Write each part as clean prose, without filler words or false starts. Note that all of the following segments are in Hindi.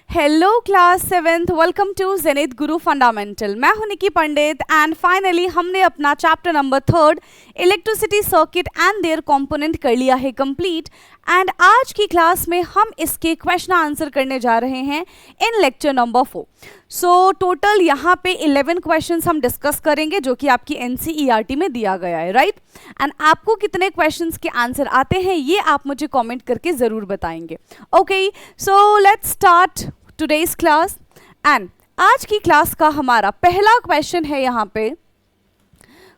Hello class 7th, welcome to Zenith Guru fundamental. मैं हूं निकी पंडित एंड फाइनली हमने अपना chapter number 3 electricity circuit and their component कर लिया है कंप्लीट। एंड आज की क्लास में हम इसके क्वेश्चन आंसर करने जा रहे हैं इन लेक्चर नंबर 4। सो टोटल यहाँ पे 11 क्वेश्चंस हम डिस्कस करेंगे जो कि आपकी NCERT में दिया गया है, राइट। एंड आपको कितने क्वेश्चंस के आंसर आते हैं ये आप मुझे कमेंट करके ज़रूर बताएंगे। Okay, so let's start today's class. And आज की क्लास का हमारा पहला क्वेश्चन है यहाँ पे।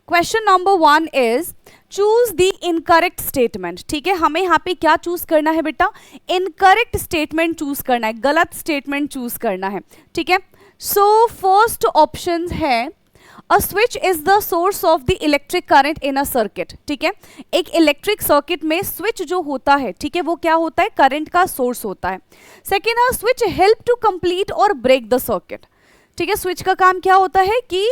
Question number 1 is choose the incorrect statement. ठीक है, हमें यहाँ पे क्या चूज करना है बेटा? इनकरेक्ट स्टेटमेंट चूज करना है, गलत स्टेटमेंट चूज करना है। ठीक है, सो फर्स्ट ऑप्शन है a switch is the source of the electric current in a circuit. ठीक है, एक इलेक्ट्रिक सर्किट में स्विच जो होता है, ठीक है, वो क्या होता है? करंट का सोर्स होता है। Second, a switch help to complete और ब्रेक द सर्किट। ठीक है, स्विच का काम क्या होता है कि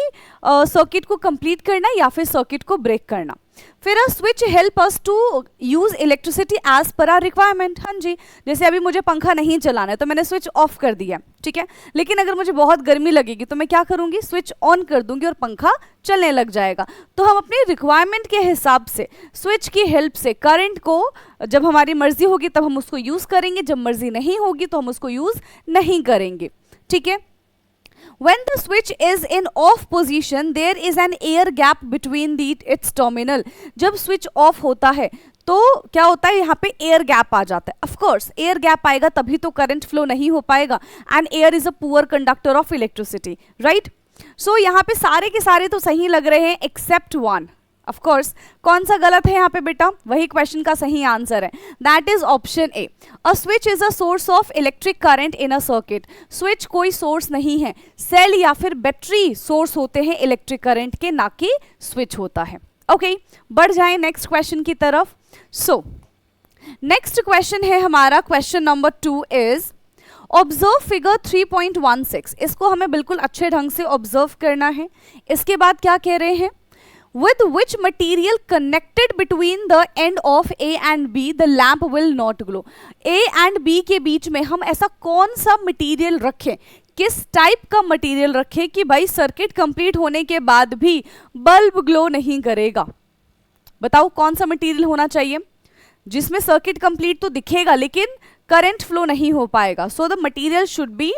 सर्किट को कंप्लीट करना या फिर सर्किट को ब्रेक करना। फिर a switch help us to use electricity as per our requirement. हाँ जी, जैसे अभी मुझे पंखा नहीं चलाना है तो मैंने स्विच ऑफ कर दिया, ठीक है, लेकिन अगर मुझे बहुत गर्मी लगेगी तो मैं क्या करूंगी? स्विच ऑन कर दूंगी और पंखा चलने लग जाएगा। तो हम अपनी रिक्वायरमेंट के हिसाब से स्विच की हेल्प से करंट को जब हमारी मर्जी होगी तब हम उसको यूज करेंगे, जब मर्जी नहीं होगी तो हम उसको यूज नहीं करेंगे। ठीक है, when the switch is in off position there is an air gap between its terminal। जब स्विच ऑफ होता है तो क्या होता है? यहाँ पे एयर गैप आ जाता है। ऑफ कोर्स एयर गैप आएगा तभी तो करंट फ्लो नहीं हो पाएगा। And air is a poor conductor of electricity, right. So यहाँ पे सारे के सारे तो सही लग रहे हैं एक्सेप्ट वन। ऑफ कोर्स कौन सा गलत है यहाँ पे बेटा? वही क्वेश्चन का सही आंसर है, that is option A. A switch is a source of electric current in a circuit. Switch कोई सोर्स नहीं है, सेल या फिर बैटरी सोर्स होते हैं इलेक्ट्रिक करंट के, ना कि स्विच होता है। ओके, बढ़ जाए नेक्स्ट क्वेश्चन की तरफ। सो नेक्स्ट क्वेश्चन है हमारा question number 2 is observe figure 3.16। इसको हमें बिल्कुल अच्छे ढंग से ऑब्जर्व करना है। इसके बाद क्या कह रहे हैं? With which material connected between the end of A and B the lamp will not glow। A and B के बीच में हम ऐसा कौन सा मटेरियल रखें, किस टाइप का मटेरियल रखें कि भाई सर्किट कंप्लीट होने के बाद भी बल्ब ग्लो नहीं करेगा? बताओ कौन सा मटेरियल होना चाहिए जिसमें सर्किट कंप्लीट तो दिखेगा लेकिन करंट फ्लो नहीं हो पाएगा। So the material should be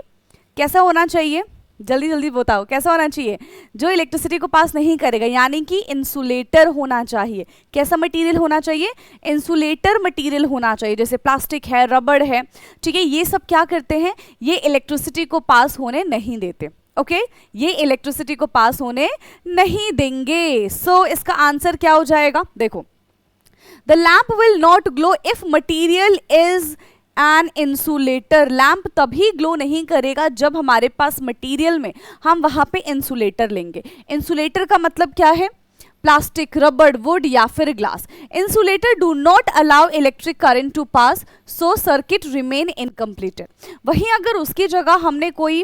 कैसा होना चाहिए? जल्दी जल्दी बताओ कैसा होना चाहिए? जो इलेक्ट्रिसिटी को पास नहीं करेगा, यानी कि इंसुलेटर होना चाहिए। कैसा मटेरियल होना चाहिए? इंसुलेटर मटेरियल होना चाहिए। जैसे प्लास्टिक है, रबड़ है, ठीक है, ये सब क्या करते हैं? ये इलेक्ट्रिसिटी को पास होने नहीं देते। ओके, ये इलेक्ट्रिसिटी को पास होने नहीं देंगे। सो इसका आंसर क्या हो जाएगा? देखो, the lamp will not glow if material is an insulator. Lamp तभी ग्लो नहीं करेगा जब हमारे पास मटेरियल में हम वहां पे इंसुलेटर लेंगे। इंसुलेटर का मतलब क्या है? प्लास्टिक, रबड़, वुड या फिर glass. Insulator do not allow electric current to pass, so circuit remain incompleted. वहीं अगर उसकी जगह हमने कोई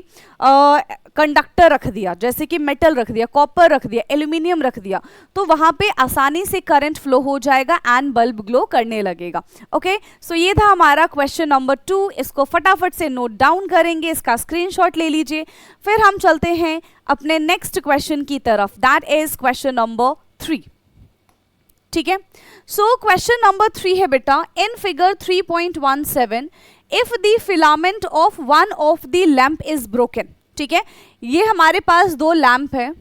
कंडक्टर रख दिया, जैसे कि मेटल रख दिया, कॉपर रख दिया, एल्यूमिनियम रख दिया, तो वहां पे आसानी से करंट फ्लो हो जाएगा एंड बल्ब ग्लो करने लगेगा। ओके, सो ये था हमारा क्वेश्चन नंबर 2। इसको फटाफट से नोट डाउन करेंगे, इसका स्क्रीनशॉट ले लीजिए। फिर हम चलते हैं अपने नेक्स्ट क्वेश्चन की तरफ, दैट इज क्वेश्चन नंबर 3। ठीक है, सो क्वेश्चन नंबर 3 है बेटा, in figure 3.17 if the filament of one of the lamp is broken. ठीक है, ये हमारे पास दो लैंप है,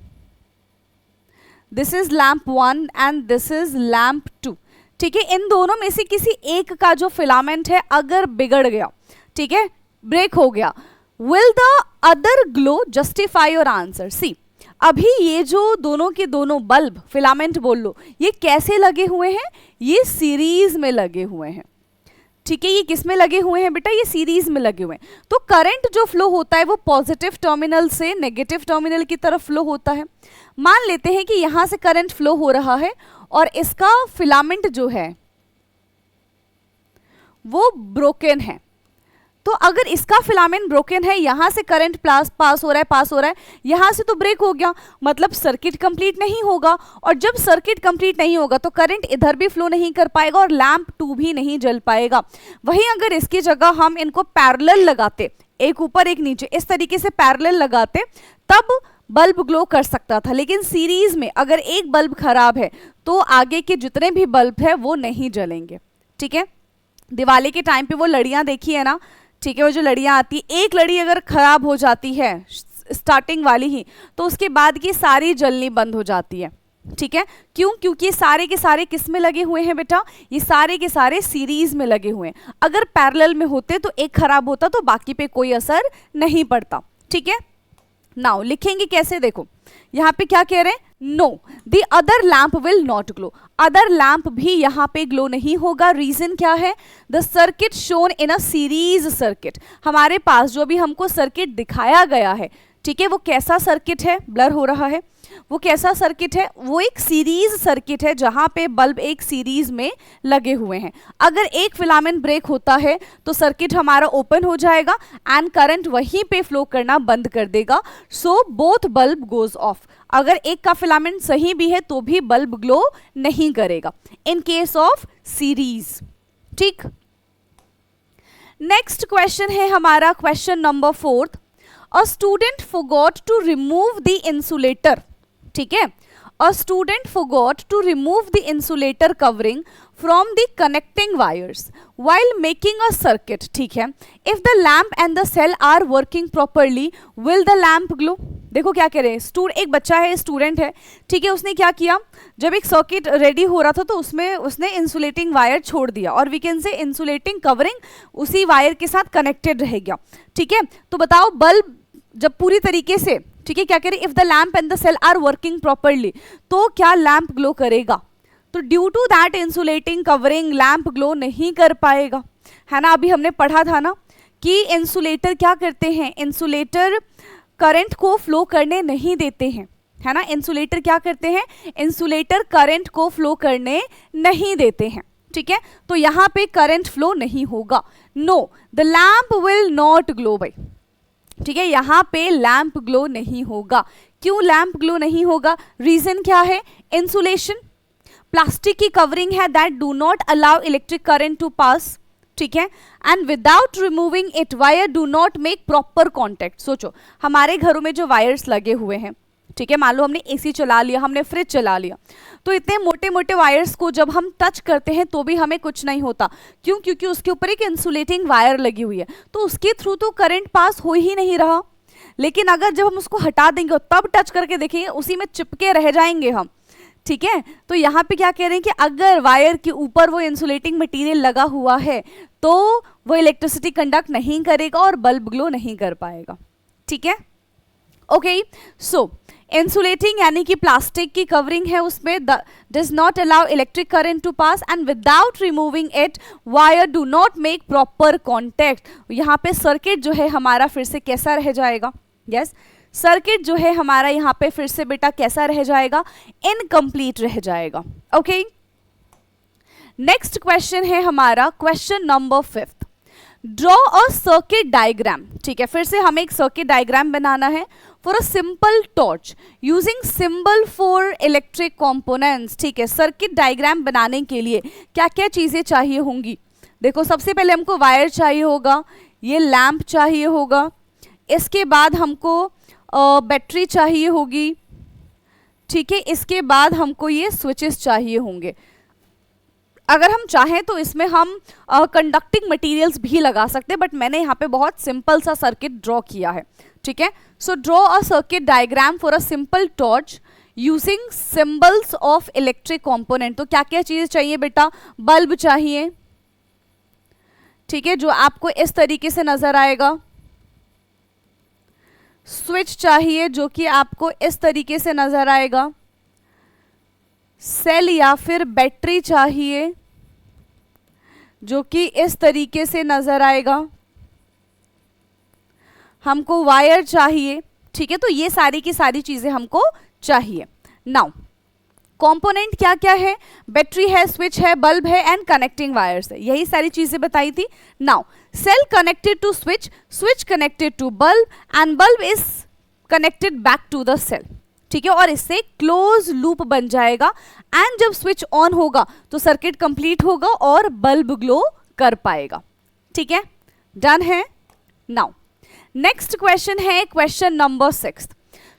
this is lamp 1 and this is lamp 2। ठीक है, इन दोनों में से किसी एक का जो फिलामेंट है अगर बिगड़ गया, ठीक है, ब्रेक हो गया, will the other glow? Justify your answer. See, अभी ये जो दोनों के दोनों बल्ब, फिलामेंट बोल लो, ये कैसे लगे हुए हैं? ये सीरीज में लगे हुए हैं। ठीक है, ये किस में लगे हुए हैं बेटा? ये सीरीज में लगे हुए हैं। तो करंट जो फ्लो होता है वो पॉजिटिव टर्मिनल से नेगेटिव टर्मिनल की तरफ फ्लो होता है। मान लेते हैं कि यहां से करंट फ्लो हो रहा है और इसका फिलामेंट जो है वो ब्रोकन है। तो अगर इसका फिलामेंट ब्रोकन है, यहां से करंट पास हो रहा है, यहां से तो ब्रेक हो गया, मतलब सर्किट कंप्लीट नहीं होगा। और जब सर्किट कंप्लीट नहीं होगा तो करंट इधर भी फ्लो नहीं कर पाएगा और लैंप 2 भी नहीं जल पाएगा। वहीं अगर इसकी जगह हम इनको पैरेलल लगाते, एक ऊपर एक नीचे, इस तरीके से पैरेलल लगाते तब बल्ब ग्लो कर सकता था। लेकिन सीरीज में अगर एक बल्ब खराब है तो आगे के जितने भी बल्ब है वो नहीं जलेंगे। ठीक है, दिवाली के टाइम पे वो लड़ियां देखी है ना, ठीक है, वो जो लड़ियां आती है, एक लड़ी अगर खराब हो जाती है स्टार्टिंग वाली ही, तो उसके बाद की सारी जलनी बंद हो जाती है। ठीक है, क्यों? क्योंकि सारे के सारे किस में लगे हुए हैं बेटा, ये सारे के सारे सीरीज में लगे हुए हैं। अगर पैरेलल में होते तो एक खराब होता तो बाकी पे कोई असर नहीं पड़ता। ठीक है, नाउ लिखेंगे कैसे, देखो यहाँ पे क्या कह रहे हैं, know the other lamp will not glow, other lamp भी यहाँ पे ग्लो नहीं होगा। रीजन क्या है, the circuit shown in a series circuit, हमारे पास जो भी हमको सर्किट दिखाया गया है, ठीक है, वो कैसा सर्किट है, ब्लर हो रहा है, वो कैसा सर्किट है, वो एक सीरीज सर्किट है जहां पे बल्ब एक सीरीज में लगे हुए हैं। अगर एक फिलामेंट ब्रेक होता है तो सर्किट हमारा ओपन हो जाएगा एंड करंट वहीं पे फ्लो करना बंद कर देगा। So both bulb goes off, अगर एक का फिलामेंट सही भी है तो भी बल्ब ग्लो नहीं करेगा इन केस ऑफ सीरीज। ठीक, नेक्स्ट क्वेश्चन है हमारा question number 4। A student forgot to remove the insulator, ठीक है, a student forgot to remove the insulator covering from the connecting wires while making a circuit, ठीक है, if the lamp and the cell are working properly will the lamp glow। देखो क्या कह रहे हैं, एक बच्चा है, स्टूडेंट है, ठीक है, उसने क्या किया, जब एक सर्किट रेडी हो रहा था तो उसमें उसने इंसुलेटिंग वायर छोड़ दिया और we can say insulating covering उसी वायर के साथ कनेक्टेड रह गया। ठीक है, तो बताओ बल्ब जब पूरी तरीके से, ठीक है, क्या करें, if the lamp and the cell are working properly, तो क्या लैम्प ग्लो करेगा, तो due to that insulating covering lamp glow नहीं कर पाएगा, है ना। अभी हमने पढ़ा था ना कि इंसुलेटर क्या करते हैं, इंसुलेटर करंट को फ्लो करने नहीं देते हैं, है ना, इंसुलेटर क्या करते हैं, इंसुलेटर करंट को फ्लो करने नहीं देते हैं। ठीक है, तो यहाँ पे करंट फ्लो नहीं होगा, know the lamp will not glow भाई। ठीक है, यहाँ पे लैंप ग्लो नहीं होगा। क्यों लैंप ग्लो नहीं होगा, रीजन क्या है, इंसुलेशन, प्लास्टिक की कवरिंग है that do not allow electric current to pass. ठीक है, and without removing it wire do not make proper contact. सोचो हमारे घरों में जो वायर्स लगे हुए हैं, ठीक है, मान लो हमने एसी चला लिया, हमने फ्रिज चला लिया, तो इतने मोटे मोटे वायर्स को जब हम टच करते हैं तो भी हमें कुछ नहीं होता। क्यों? क्योंकि उसके ऊपर एक इंसुलेटिंग वायर लगी हुई है, तो उसके थ्रू तो करंट पास हो ही नहीं रहा। लेकिन अगर जब हम उसको हटा देंगे तब टच करके देखेंगे, उसी में चिपके रह जाएंगे हम। ठीक है, तो यहाँ पे क्या कह रहे हैं कि अगर वायर के ऊपर वो इंसुलेटिंग मटेरियल लगा हुआ है तो वो इलेक्ट्रिसिटी कंडक्ट नहीं करेगा और बल्ब ग्लो नहीं कर पाएगा। ठीक है, ओके, सो इंसुलेटिंग यानी कि प्लास्टिक की कवरिंग है, उसमें does not allow electric current to pass and without removing it wire do not make proper contact. यहाँ पे सर्किट जो है हमारा फिर से कैसा रह जाएगा, यस, सर्किट जो है हमारा यहाँ पे फिर से बेटा कैसा रह जाएगा, इनकम्प्लीट रह जाएगा। ओके, नेक्स्ट क्वेश्चन है हमारा question number 5। Draw a circuit diagram. ठीक है, फिर से हमें एक सर्किट डायग्राम बनाना है for a simple torch using symbol for electric components. ठीक है, सर्किट डायग्राम बनाने के लिए क्या क्या चीज़ें चाहिए होंगी, देखो सबसे पहले हमको वायर चाहिए होगा, ये लैंप चाहिए होगा, इसके बाद हमको बैटरी चाहिए होगी, ठीक है, इसके बाद हमको ये स्विचेस चाहिए होंगे। अगर हम चाहें तो इसमें हम कंडक्टिंग मटेरियल्स भी लगा सकते हैं, बट मैंने यहाँ पे बहुत सिंपल सा सर्किट ड्रॉ किया है। ठीक है, so draw a circuit diagram for a simple torch using symbols of electric component. तो क्या क्या चीज़ चाहिए बेटा, बल्ब चाहिए, ठीक है, जो आपको इस तरीके से नजर आएगा, स्विच चाहिए जो कि आपको इस तरीके से नजर आएगा, सेल या फिर बैटरी चाहिए जो कि इस तरीके से नजर आएगा, हमको वायर चाहिए। ठीक है, तो ये सारी की सारी चीजें हमको चाहिए। नाउ कंपोनेंट क्या क्या है, बैटरी है, स्विच है, बल्ब है एंड कनेक्टिंग वायर्स है, यही सारी चीजें बताई थी। Now cell connected to switch, switch connected to bulb and bulb is connected back to the cell. ठीक है, और इससे क्लोज लूप बन जाएगा एंड जब स्विच ऑन होगा तो सर्किट कंप्लीट होगा और बल्ब ग्लो कर पाएगा। ठीक है, डन है। नाउ नेक्स्ट क्वेश्चन है question number 6.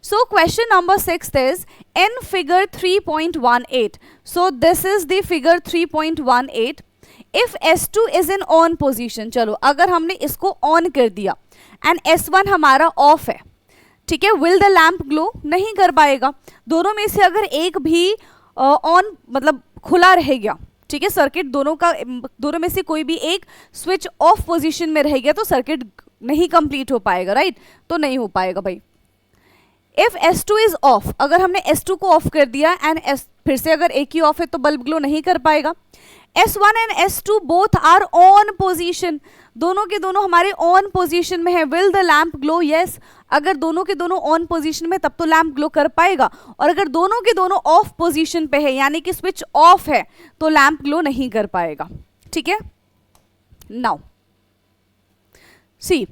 So question number 6 is in figure 3.18. So this is the figure 3.18. If S2 is in on position, चलो अगर हमने इसको ऑन कर दिया and S1 हमारा ऑफ है, ठीक है, will the lamp glow? नहीं कर पाएगा. दोनों में से अगर एक भी ऑन मतलब खुला रह गया, ठीक है, सर्किट दोनों में से कोई भी एक स्विच ऑफ पोजीशन में रह गया तो सर्किट नहीं कंप्लीट हो पाएगा, राइट? तो नहीं हो पाएगा भाई. इफ S2 इज ऑफ, अगर हमने S2 को ऑफ कर दिया एंड फिर से अगर एक ही ऑफ है तो बल्ब ग्लो नहीं कर पाएगा. S1 and S2 both are on position, दोनों के दोनों हमारे ऑन पोजीशन में है. Will the lamp glow? Yes. अगर दोनों के दोनों ऑन पोजीशन में तब तो लैम्प ग्लो कर पाएगा, और अगर दोनों के दोनों ऑफ पोजीशन पे है यानी कि स्विच ऑफ है तो लैम्प ग्लो नहीं कर पाएगा. ठीक है. नाउ सी,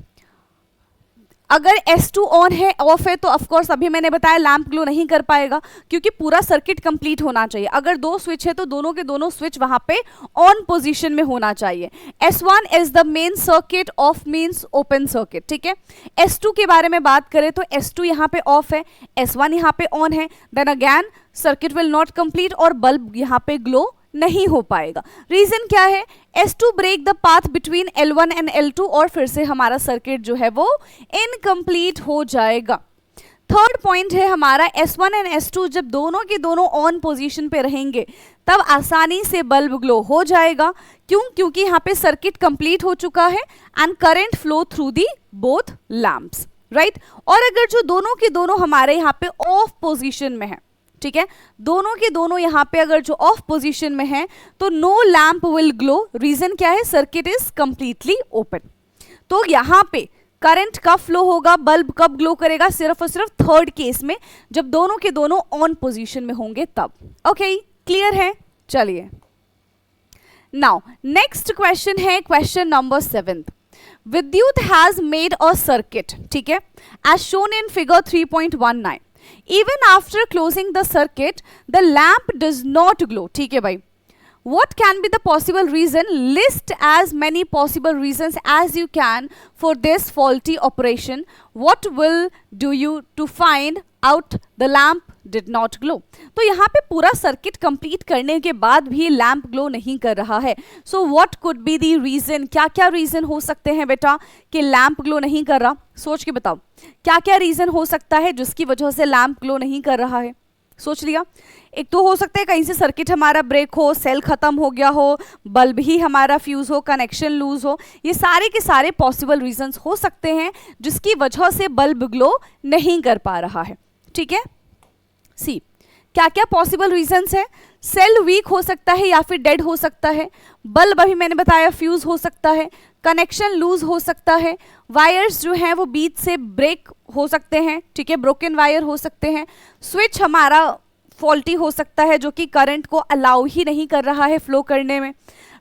अगर S2 ऑन है ऑफ है तो ऑफ कोर्स अभी मैंने बताया लैम्प ग्लो नहीं कर पाएगा क्योंकि पूरा सर्किट कंप्लीट होना चाहिए. अगर दो स्विच है तो दोनों के दोनों स्विच वहां पे ऑन पोजीशन में होना चाहिए. S1 is the main circuit, of means open circuit. ठीक है. S2 के बारे में बात करें तो S2 यहाँ पे ऑफ है, S1 यहाँ पे ऑन है, then again circuit will not complete और बल्ब यहाँ पे ग्लो नहीं हो पाएगा. रीजन क्या है? S2 break the path between L1 and L2 और फिर से हमारा सर्किट जो है वो इनकम्प्लीट हो जाएगा. थर्ड पॉइंट है हमारा S1 एंड S2 जब दोनों के दोनों ऑन पोजीशन पे रहेंगे तब आसानी से बल्ब ग्लो हो जाएगा. क्यों? क्योंकि यहाँ पे सर्किट कंप्लीट हो चुका है and current flow through the both lamps, right. और अगर जो दोनों के दोनों हमारे यहाँ पे ऑफ पोजीशन में है, ठीक है, दोनों के दोनों यहाँ पे अगर जो ऑफ पोजीशन में है तो no lamp will glow. Reason क्या है? Circuit is completely open. तो यहाँ पे करंट कब फ्लो होगा, बल्ब कब ग्लो करेगा? सिर्फ और सिर्फ थर्ड केस में जब दोनों के दोनों ऑन पोजीशन में होंगे तब. ओके, क्लियर है? चलिए नाउ नेक्स्ट क्वेश्चन है question number 7. Vidyut has made a circuit, ठीक है, as shown in figure 3.19. Even after closing the circuit, the lamp does not glow. ठीक है भाई. What can be the possible reason? List as many possible reasons as you can for this faulty operation. What will do you to find out the lamp did not glow? तो यहाँ पे पूरा सर्किट कंप्लीट करने के बाद भी लैम्प ग्लो नहीं कर रहा है. So what could be the reason? क्या क्या रीजन हो सकते हैं बेटा कि लैम्प ग्लो नहीं कर रहा? सोच के बताओ क्या क्या रीजन हो सकता है जिसकी वजह से लैम्प ग्लो नहीं कर रहा है. सोच लिया? एक तो हो सकता है कहीं से सर्किट हमारा ब्रेक हो, सेल खत्म हो गया हो, बल्ब ही हमारा फ्यूज हो, कनेक्शन लूज हो. ये सारे के सारे पॉसिबल रीजंस हो सकते हैं जिसकी वजह से बल्ब ग्लो नहीं कर पा रहा है. ठीक है. सी, क्या क्या पॉसिबल रीजंस है? सेल वीक हो सकता है या फिर डेड हो सकता है, बल्ब अभी मैंने बताया फ्यूज हो सकता है, कनेक्शन लूज हो सकता है, वायर्स जो हैं वो बीच से ब्रेक हो सकते हैं, ठीक है, ब्रोकन वायर हो सकते हैं, स्विच हमारा फॉल्टी हो सकता है जो कि करंट को अलाउ ही नहीं कर रहा है फ्लो करने में,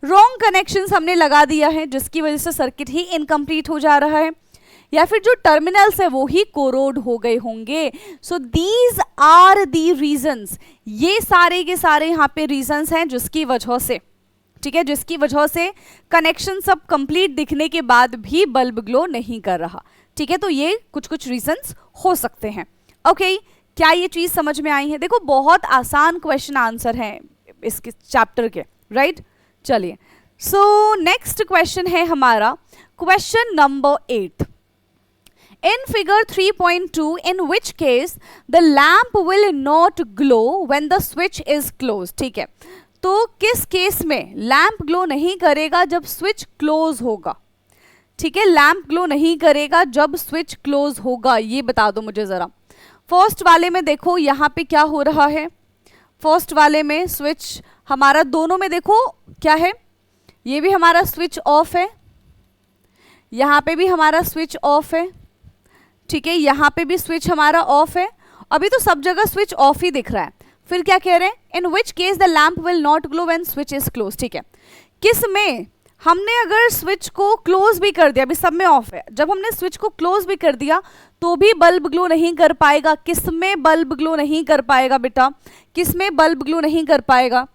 रॉन्ग कनेक्शंस हमने लगा दिया है जिसकी वजह से सर्किट ही इनकम्प्लीट हो जा रहा है, या फिर जो टर्मिनल्स है वो ही कोरोड हो गए होंगे. So these are the reasons. ये सारे के सारे यहाँ पे रीजंस हैं जिसकी वजह से, ठीक है, जिसकी वजह से कनेक्शन सब कंप्लीट दिखने के बाद भी बल्ब ग्लो नहीं कर रहा. ठीक है. तो ये कुछ कुछ रीजंस हो सकते हैं. ओके, क्या ये चीज समझ में आई है? देखो बहुत आसान क्वेश्चन आंसर है इसके चैप्टर के, राइट. चलिए, सो नेक्स्ट क्वेश्चन है हमारा question number 8. In figure 3.2, in which case the lamp will not glow when the switch is closed. ठीक है. तो किस केस में लैम्प ग्लो नहीं करेगा? जब स्विच क्लोज होगा. ठीक है, लैम्प ग्लो नहीं करेगा जब स्विच क्लोज होगा. ये बता दो मुझे जरा. फर्स्ट वाले में देखो यहाँ पे क्या हो रहा है. फर्स्ट वाले में स्विच हमारा दोनों में देखो क्या है, ये भी हमारा स्विच ऑफ है, यहाँ पे भी हमारा स्विच ऑफ है, ठीक है, यहाँ पे भी स्विच हमारा ऑफ है. अभी तो सब जगह स्विच ऑफ ही दिख रहा है. फिर क्या कह रहे हैं? In which case the lamp will not glow when switch is close. ठीक है. किस में हमने अगर स्विच को क्लोज भी कर दिया, अभी सब में ऑफ है, जब हमने स्विच को क्लोज भी कर दिया तो भी बल्ब ग्लो नहीं कर पाएगा. किस में बल्ब ग्लो नहीं कर पाएगा बेटा? किस में बल्ब ग्लो नहीं कर पाएगा?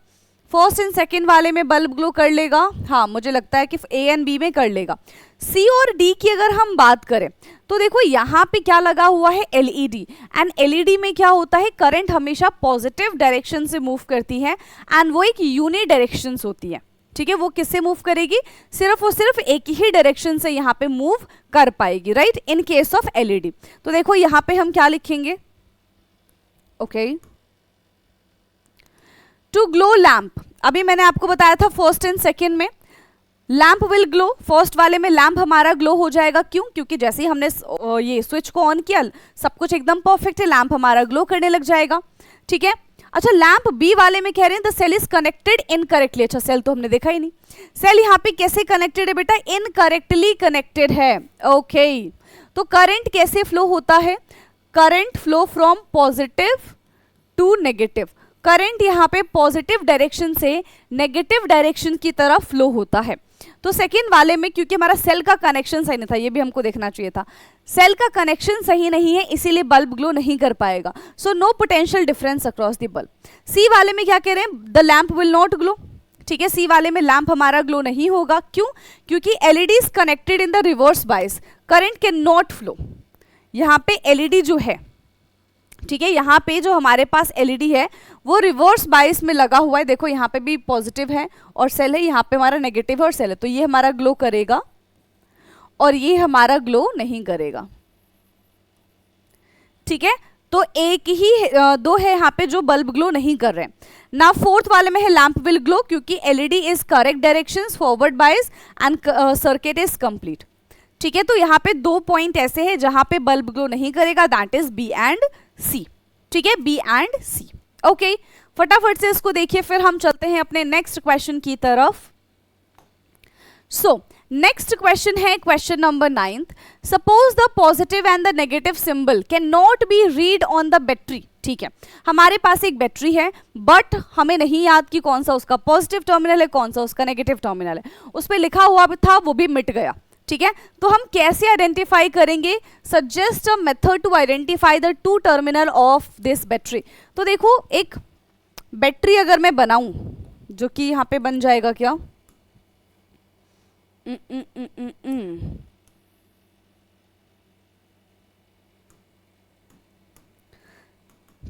फर्स्ट एंड सेकेंड वाले में बल्ब ग्लो कर लेगा, हाँ मुझे लगता है कि ए एंड बी में कर लेगा। सी और डी की अगर हम बात करें तो देखो यहाँ पे क्या लगा हुआ है, एलईडी, एंड एलईडी में क्या होता है, करंट हमेशा पॉजिटिव डायरेक्शन से मूव करती है एंड वो एक यूनि डायरेक्शन होती है, ठीक है। वो किससे मूव करेगी, सिर्फ और सिर्फ एक ही डायरेक्शन से यहाँ पे मूव कर पाएगी, right, in case of LED. तो देखो यहाँ पे हम क्या लिखेंगे, ओके, टू ग्लो लैम्प, अभी मैंने आपको बताया था फर्स्ट एंड सेकेंड में लैम्प विल ग्लो, फर्स्ट वाले में लैम्प हमारा ग्लो हो जाएगा, क्यों, क्योंकि जैसे ही हमने ये स्विच को ऑन किया सब कुछ एकदम परफेक्ट है, लैम्प हमारा ग्लो करने लग जाएगा, ठीक है। अच्छा, लैम्प बी वाले में कह रहे हैं the cell is connected incorrectly, अच्छा सेल तो हमने देखा ही नहीं, सेल यहाँ पे कैसे कनेक्टेड है बेटा, इनकरेक्टली कनेक्टेड है, ओके। तो करंट कैसे फ्लो होता है, current flow from positive to negative, current यहाँ पे पॉजिटिव डायरेक्शन से नेगेटिव डायरेक्शन की तरफ फ्लो होता है। तो सेकेंड वाले में क्योंकि हमारा सेल का कनेक्शन सही नहीं था, ये भी हमको देखना चाहिए था, सेल का कनेक्शन सही नहीं है इसीलिए बल्ब ग्लो नहीं कर पाएगा, so no potential difference across the bulb. C वाले में क्या कह रहे हैं, the lamp will not glow, ठीक है, सी वाले में लैम्प हमारा ग्लो नहीं होगा, क्यों, क्योंकि LED is connected in the reverse bias, current can not flow, यहाँ पे एलईडी जो है, ठीक है, यहाँ पे जो हमारे पास एलईडी है वो रिवर्स बायस में लगा हुआ है, देखो यहाँ पे भी पॉजिटिव है और सेल है, यहाँ पे हमारा नेगेटिव है और सेल है, तो ये हमारा ग्लो करेगा और ये हमारा ग्लो नहीं करेगा, ठीक है। तो एक ही दो है यहाँ पे जो बल्ब ग्लो नहीं कर रहे हैं ना। फोर्थ वाले में है लैम्प विल ग्लो क्योंकि LED is correct directions forward bias and circuit is complete, ठीक है। तो यहाँ पे दो पॉइंट ऐसे हैं जहां पे बल्ब ग्लो नहीं करेगा, दैट इज बी एंड सी, ठीक है, बी एंड सी, ओके। फटाफट से इसको देखिए, फिर हम चलते हैं अपने नेक्स्ट क्वेश्चन की तरफ। सो नेक्स्ट क्वेश्चन है question number 9। Suppose the positive and the negative symbol can not be read on the battery, ठीक है, हमारे पास एक बैटरी है बट हमें नहीं याद कि कौन सा उसका पॉजिटिव टर्मिनल है कौन सा उसका नेगेटिव टर्मिनल है, उस पर लिखा हुआ था वो भी मिट गया, ठीक है। तो हम कैसे आइडेंटिफाई करेंगे, suggest a method to identify the two terminal of this battery. तो देखो एक बैटरी अगर मैं बनाऊं जो कि यहाँ पे बन जाएगा क्या,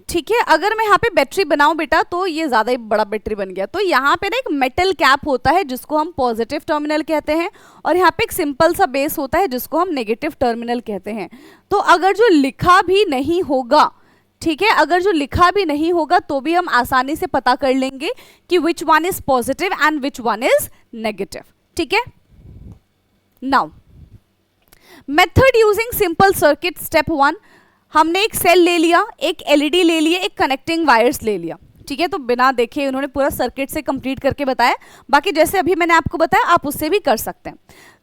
ठीक है, अगर मैं यहाँ पे बैटरी बनाऊं बेटा तो ये ज्यादा ही बड़ा बैटरी बन गया। तो यहाँ पे ना एक मेटल कैप होता है जिसको हम पॉजिटिव टर्मिनल कहते हैं और यहाँ पे एक सिंपल सा बेस होता है जिसको हम नेगेटिव टर्मिनल कहते हैं। तो अगर जो लिखा भी नहीं होगा, ठीक है, अगर जो लिखा भी नहीं होगा तो भी हम आसानी से पता कर लेंगे कि which one is positive and which one is negative, ठीक है। Now method using simple circuit, step 1, हमने एक सेल ले लिया, एक एलईडी ले लिया, एक कनेक्टिंग वायर्स ले लिया, ठीक है। तो बिना देखे उन्होंने पूरा सर्किट से कंप्लीट करके बताया, बाकी जैसे अभी मैंने आपको बताया आप उससे भी कर सकते हैं।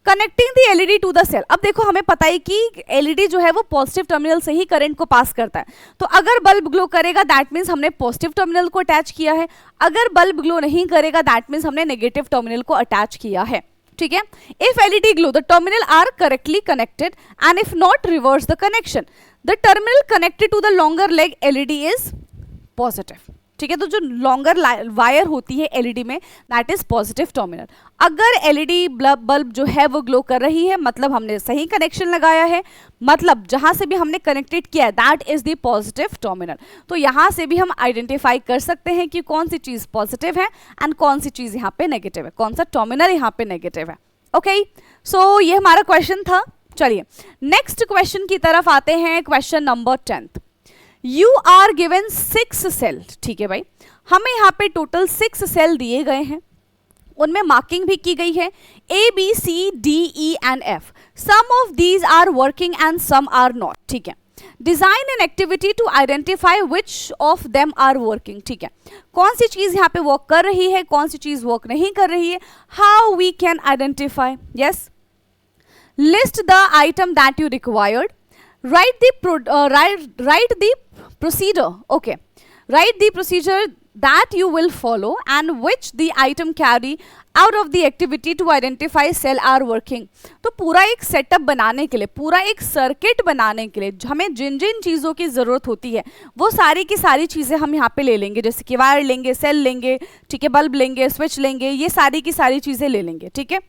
Connecting the LED to the cell, अब देखो हमें पता है कि एलईडी जो है वो पॉजिटिव टर्मिनल से ही करंट को पास करता है, तो अगर बल्ब ग्लो करेगा दैट मीन्स हमने पॉजिटिव टर्मिनल को अटैच किया है, अगर बल्ब ग्लो नहीं करेगा दैट मीन्स हमने नेगेटिव टर्मिनल को अटैच किया है, ठीक है। If LED glow the terminal are correctly connected and if not reverse the connection, the terminal connected to the longer leg LED is positive, ठीक है। तो जो लॉन्गर वायर होती है एलईडी में दैट इज पॉजिटिव टर्मिनल। अगर एलईडी बल्ब जो है वो ग्लो कर रही है मतलब हमने सही कनेक्शन लगाया है, मतलब जहां से भी हमने कनेक्टेड किया है that is the positive terminal. तो यहां से भी हम आइडेंटिफाई कर सकते हैं कि कौन सी चीज पॉजिटिव है एंड कौन सी चीज यहाँ पे नेगेटिव है, कौन सा टर्मिनल यहाँ पे नेगेटिव है, ओके। सो ये हमारा क्वेश्चन था। चलिए नेक्स्ट क्वेश्चन की तरफ आते हैं, question number 10। You are given 6 cell, ठीक है भाई, हमें यहाँ पे टोटल 6 सेल दिए गए हैं, उनमें मार्किंग भी की गई है A B C D E and F, some of these are working and some are not, ठीक है। Design an activity to identify which of them are working, ठीक है, कौन सी चीज यहाँ पे वर्क कर रही है कौन सी चीज वर्क नहीं कर रही है, how we can identify, yes. List the item that you required, write the procedure, okay, write the procedure that you will follow and which the item carry out of the activity to identify cell are working. तो पूरा एक सेटअप बनाने के लिए, पूरा एक सर्किट बनाने के लिए हमें जिन जिन चीज़ों की ज़रूरत होती है वो सारी की सारी चीज़ें हम यहाँ पे ले लेंगे, जैसे कि वायर लेंगे, सेल लेंगे, ठीक है, बल्ब लेंगे, स्विच लेंगे, ये सारी की सारी चीज़ें ले लेंगे, ठीक है।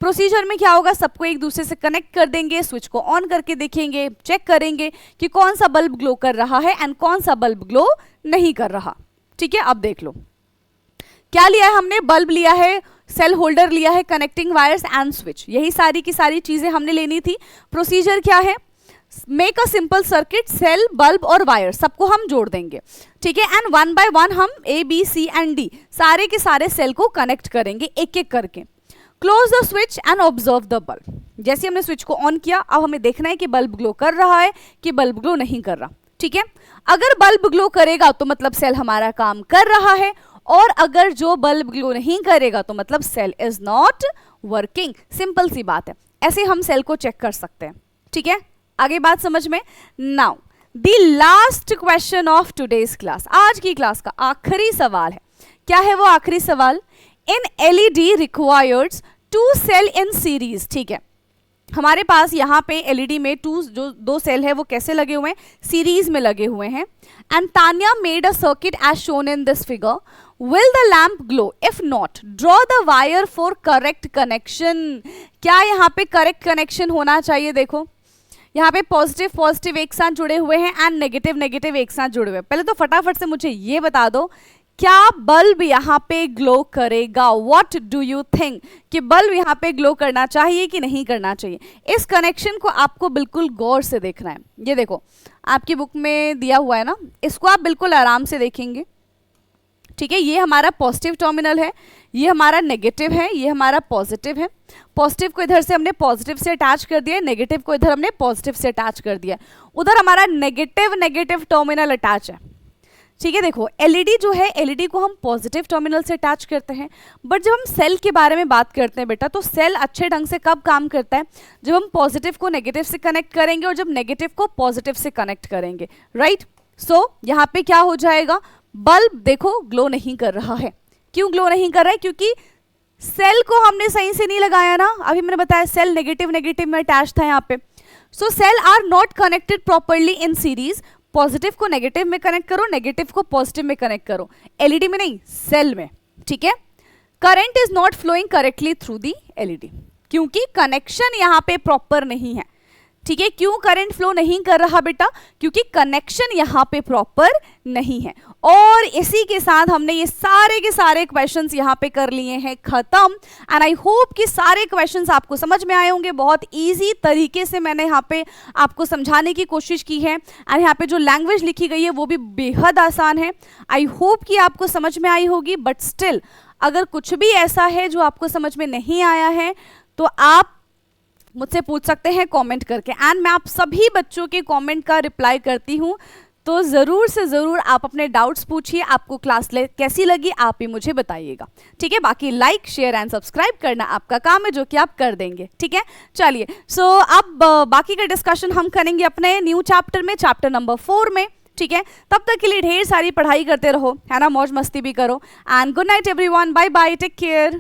प्रोसीजर में क्या होगा, सबको एक दूसरे से कनेक्ट कर देंगे, स्विच को ऑन करके देखेंगे, चेक करेंगे कि कौन सा बल्ब ग्लो कर रहा है एंड कौन सा बल्ब ग्लो नहीं कर रहा, ठीक है। अब देख लो क्या लिया है हमने, बल्ब लिया है, सेल होल्डर लिया है, कनेक्टिंग वायर्स एंड स्विच, यही सारी की सारी चीजें हमने लेनी थी। प्रोसीजर क्या है, make a simple circuit, cell, bulb और वायर सबको हम जोड़ देंगे, ठीक है, एंड वन बाय वन हम A B C and D सारे के सारे सेल को कनेक्ट करेंगे एक एक करके। Close the switch and observe the bulb, जैसे हमने स्विच को ऑन किया अब हमें देखना है कि बल्ब ग्लो कर रहा है कि बल्ब ग्लो नहीं कर रहा, ठीक है। अगर बल्ब ग्लो करेगा तो मतलब सेल हमारा काम कर रहा है, और अगर जो बल्ब ग्लो नहीं करेगा तो मतलब cell is not working. Simple सी बात है, ऐसे हम सेल को चेक कर सकते हैं, ठीक है। आगे बात समझ में। Now the last question of today's class, आज की क्लास का आखिरी सवाल है। क्या है वो आखिरी सवाल, in LED requires to cell in series, ठीक है। हमारे पास यहाँ पे एलईडी में जो दो सेल है वो कैसे लगे हुए हैं, सीरीज में लगे हुए हैं। And Tanya made a circuit as shown in this figure, will the lamp glow, if not draw the wire for correct connection. क्या यहाँ पे करेक्ट कनेक्शन होना चाहिए, देखो यहाँ पे पॉजिटिव पॉजिटिव एक साथ जुड़े हुए हैं एंड नेगेटिव नेगेटिव एक साथ जुड़े हुए हैं। पहले तो फटाफट से मुझे ये बता दो, क्या बल्ब यहाँ पे ग्लो करेगा, व्हाट डू यू थिंक, कि बल्ब यहाँ पे ग्लो करना चाहिए कि नहीं करना चाहिए। इस कनेक्शन को आपको बिल्कुल गौर से देखना है। ये देखो आपकी बुक में दिया हुआ है ना, इसको आप बिल्कुल आराम से देखेंगे, ठीक है। ये हमारा पॉजिटिव टर्मिनल है, ये हमारा नेगेटिव है, ये हमारा पॉजिटिव है। पॉजिटिव को इधर से हमने पॉजिटिव से अटैच कर दिया, नेगेटिव को इधर हमने पॉजिटिव से अटैच कर दिया, उधर हमारा नेगेटिव नेगेटिव टर्मिनल अटैच है, ठीक है। देखो एलईडी जो है, एलईडी को हम पॉजिटिव टर्मिनल से अटैच करते हैं, बट जब हम सेल के बारे में बात करते हैं बेटा, तो सेल अच्छे ढंग से कब काम करता है, जब हम पॉजिटिव को नेगेटिव से कनेक्ट करेंगे और जब नेगेटिव को पॉजिटिव से कनेक्ट करेंगे, राइट। सो यहाँ पे क्या हो जाएगा, बल्ब देखो ग्लो नहीं कर रहा है। क्यों ग्लो नहीं कर रहा है, क्योंकि सेल को हमने सही से नहीं लगाया ना, अभी मैंने बताया सेल नेगेटिव नेगेटिव में अटैच था यहाँ पे। So cell are not connected properly in series, positive को नेगेटिव में कनेक्ट करो, नेगेटिव को पॉजिटिव में कनेक्ट करो, एलईडी में नहीं सेल में, ठीक है। Current is not flowing correctly through the LED, क्योंकि कनेक्शन यहाँ पे प्रॉपर नहीं है, ठीक है। क्यों करंट फ्लो नहीं कर रहा बेटा, क्योंकि कनेक्शन यहाँ पे प्रॉपर नहीं है। और इसी के साथ हमने ये सारे के सारे क्वेश्चंस यहाँ पे कर लिए हैं खत्म। एंड आई होप कि सारे क्वेश्चंस आपको समझ में आए होंगे। बहुत इजी तरीके से मैंने यहाँ पे आपको समझाने की कोशिश की है, एंड यहाँ पे जो लैंग्वेज लिखी गई है वो भी बेहद आसान है। आई होप कि आपको समझ में आई होगी, बट स्टिल अगर कुछ भी ऐसा है जो आपको समझ में नहीं आया है तो आप मुझसे पूछ सकते हैं कमेंट करके, एंड मैं आप सभी बच्चों के कमेंट का रिप्लाई करती हूँ। तो ज़रूर से ज़रूर आप अपने डाउट्स पूछिए, आपको क्लास कैसी लगी आप ही मुझे बताइएगा, ठीक है। बाकी लाइक शेयर एंड सब्सक्राइब करना आपका काम है, जो कि आप कर देंगे, ठीक है। चलिए सो अब बाकी का डिस्कशन हम करेंगे अपने न्यू चैप्टर में, चैप्टर नंबर 4 में, ठीक है। तब तक के लिए ढेर सारी पढ़ाई करते रहो, है ना, मौज मस्ती भी करो। And good night everyone, bye bye, take care.